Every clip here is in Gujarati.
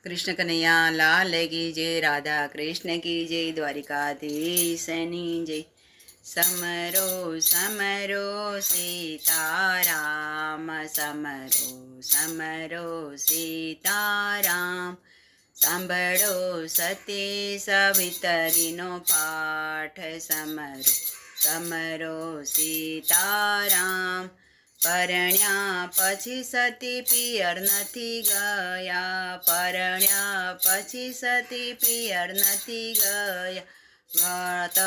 कृष्ण कन्हैया लाल की जय। राधा कृष्ण की जय। द्वारिकाधीशनी जय। समरो समरो सीताराम समरो समरो सीताराम। સાંભળો સતી સવિતરીનો પાઠ સમરો સમરો સીતારામ। પરણ્યા પછી સતી પિયર નથી ગયા, પરણ્યા પછી સતી પિયર નથી ગયા। વ્રત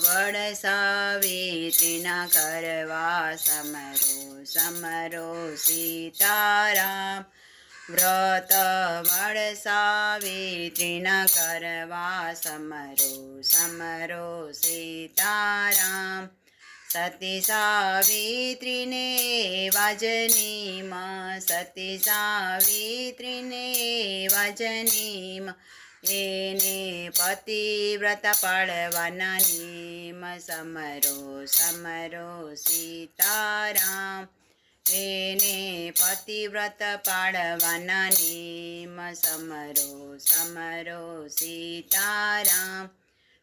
વડ સાવિત્રીના કરવા સમરો સમરો સીતારામ। વ્રત વડ સાવિત્રીના કરવા સમરો સમરો સીતારામ। સતી સાવિત્રીને વાજનીમાં, સતી સાવિત્રીને વાજનીમાં, એને પતિવ્રત પાળવાના નિયમ સમરો સમરો સીતારામ। એને પતિવ્રત પાળવાના નિયમ સમરો સમરો સીતારામ।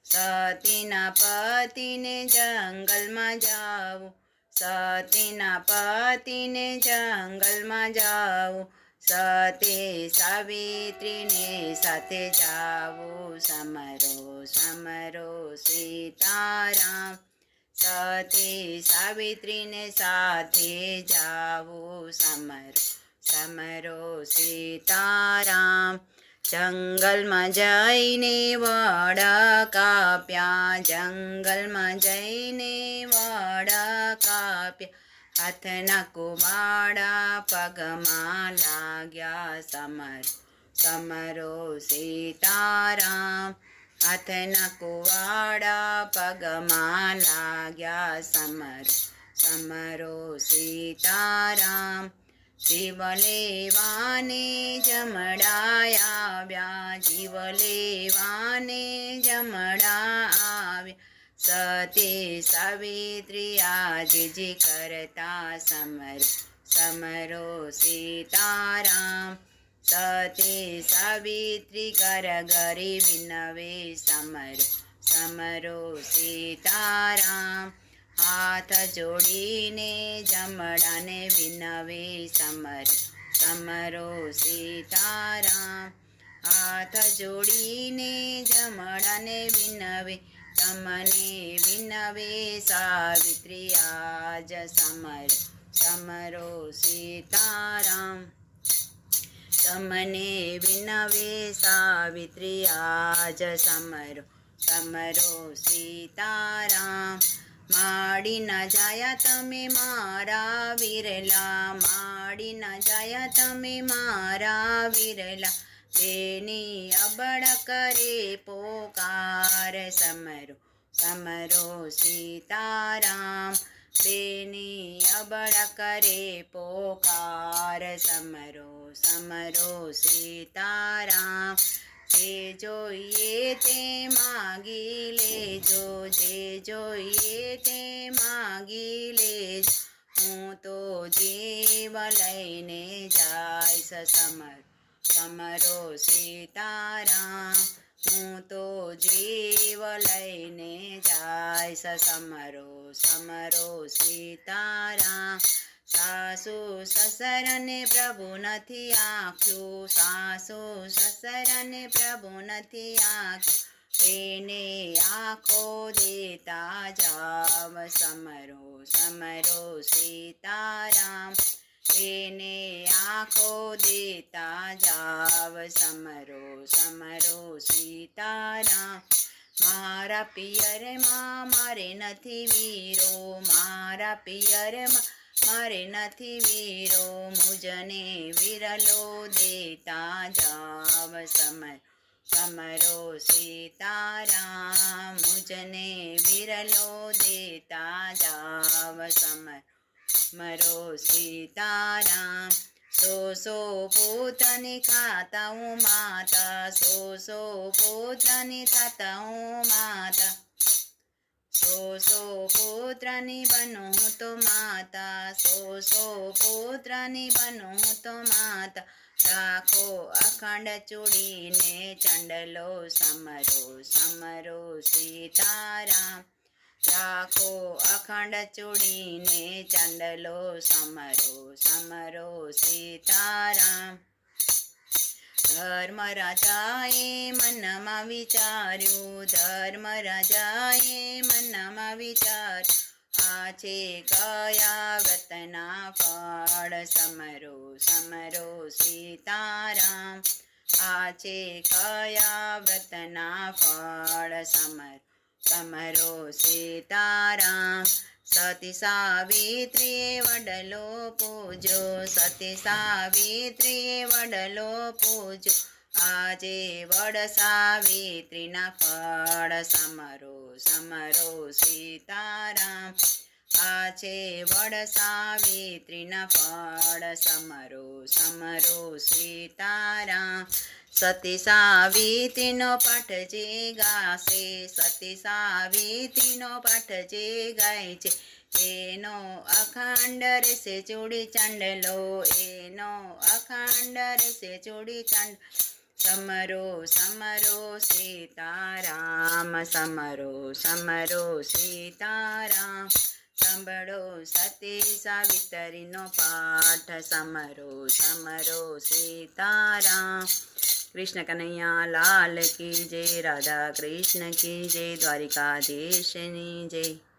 સતીના પતિને જંગલમાં જાવું, સતીના પતિને જંગલમાં જાવું, સતી સાવિત્રીને સાથે જાવું સમરો સમરો સીતારામ। સતી સાવિત્રીને સાથે જાવું સમરો સમરો સીતારામ। જંગલમાં જઈને વડ કાપ્યા, જંગલમાં જઈને વડ કાપ્યા, હાથના કુવાડા પગમાં લાગ્યા સમરો સમરો સીતારામ। હાથના કુવાડા પગમાં લાગ્યા સમરો સમરો સીતારામ। જીવ લેવાને જમડા આવ્યા, જીવ લેવાને જમડા આવ્યા, સતી સાવિત્રી આજીજી કરતા સમરો સમરો સીતારામ। સતી સાવિત્રી કર ગરી વિનવે સમરો સમરો સીતારામ। હાથ જોડીને જમડાને વિનવે સમરો સમરો સીતારામ। હાથ જોડીને જમડાને વિનવે, તમને વિનવે સાવિત્રી આજ સમરો સમરો સીતારામ। તમને વિનવે સાવિત્રી આજ સમરો સમરો સીતારામ। માડી ન જાયા તમે મારા વિરલા, માડી ન જાયા તમે મારા વિરલા, બેની અબળ કરે પોકાર સમરો સમરો સીતારામ। બેની અબળ કરે પોકાર સમરો સમરો સીતારામ। જે જોઈએ તે માગી લેજો, જે જોઈએ તે માગી લેજો, હું તો જીવ લઈને જાઈશ સમરો સમરો સીતારામ। હું તો જીવ લઈને જાઈશ સમરો સમરો સીતારામ। સાસુ સસરાને પ્રભુ નથી આંખ્યું, સાસુ સસરાને પ્રભુ નથી આંખ્યું, એને આંખો દેતા જાવ સમરો સમરો સીતારામ। એને આંખો દેતા જાવ સમરો સમરો સીતારામ। મારા પિયરમાં મારે નથી વીરો, મારા પિયરમાં મારે નથી વીરો, મુજને વિરલો દેતા જાવ સમરો સમરો સીતારામ। મુજને વિરલો દેતા જાવ સમરો સમરો સીતારામ। સો પુત્રની ખાતા હું માતા, સો પુત્રની ખાતા હું માતા, સો પુત્રની બનું હું તો માતા, સો પુત્રની બનું હું તો માતા. રાખો અખંડ ચૂડીને ચંડલો સમરો સમરો સીતારામ. રાખો અખંડ ચૂડીને ચંડલો સમરો સમરો સીતારામ. ધર્મરાજાએ મનમાં વિચાર્યું, ધર્મરાજાએ મનમાં વિચાર્યું, આ છે કયા વ્રતના ફળ, સમરો સમરો સીતારામ. આ છે કયા વ્રતના ફળ, સમરો સમરો સીતારામ. સતી સાવિત્રીએ વડલો પૂજો, સતી સાવિત્રીએ વડલો પૂજો, આજે વડ સાવિત્રીના ફળ, સમરો સમરો સીતારામ. આ છે વડ સાવિત્રીના ફળ, સમરો સમરો સીતારામ. સતી સાવિત્રીનો પાઠ જે ગાશે, સતી સાવિત્રીનો પાઠ જે ગાય છે, એનો અખંડ રહેશે ચૂડી ચંડલો, એનો અખંડ રહેશે ચૂડી ચંડ. સમરો સમરો સીતારામ, સમરો સમરો સીતારામ. સાંભળો સતી સાવિત્રીનો પાઠ, સમરો સમરો સીતારામ. કૃષ્ણ કનૈયા લાલ કી જય, રાધા કૃષ્ણ કી જય, દ્વારિકાધીશની જય.